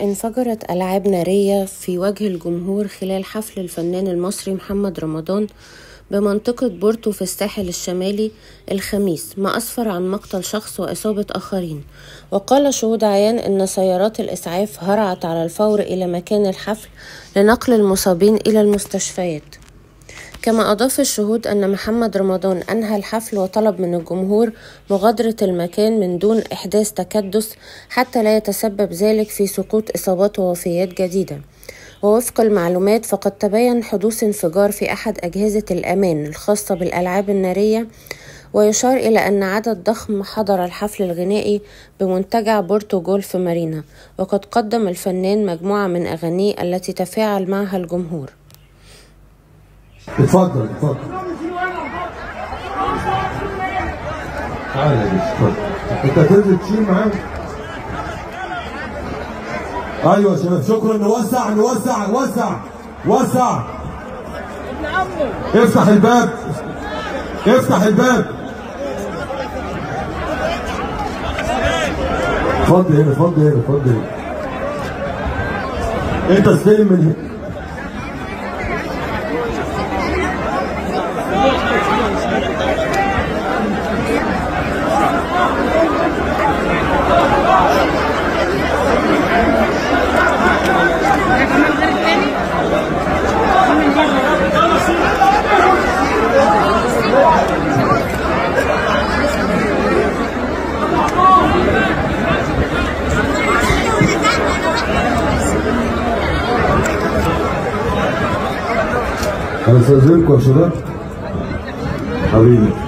انفجرت ألعاب نارية في وجه الجمهور خلال حفل الفنان المصري محمد رمضان بمنطقة بورتو في الساحل الشمالي الخميس، ما أسفر عن مقتل شخص وإصابة آخرين. وقال شهود عيان إن سيارات الإسعاف هرعت على الفور إلى مكان الحفل لنقل المصابين إلى المستشفيات. كما أضاف الشهود أن محمد رمضان أنهى الحفل وطلب من الجمهور مغادرة المكان من دون إحداث تكدس حتى لا يتسبب ذلك في سقوط إصابات ووفيات جديدة. ووفق المعلومات فقد تبين حدوث انفجار في أحد أجهزة الأمان الخاصة بالألعاب النارية، ويشار إلى أن عدد ضخم حضر الحفل الغنائي بمنتجع بورتو جولف مارينا، وقد قدم الفنان مجموعة من أغانيه التي تفاعل معها الجمهور. اتفضل تعالى يا باشا اتفضل. انت هتنزل تشيل معاك؟ ايوه يا شباب شكرا. نوسع افتح الباب اتفضل هنا انت استلم من هنا. هنستأذنكم يا شباب حبيبي.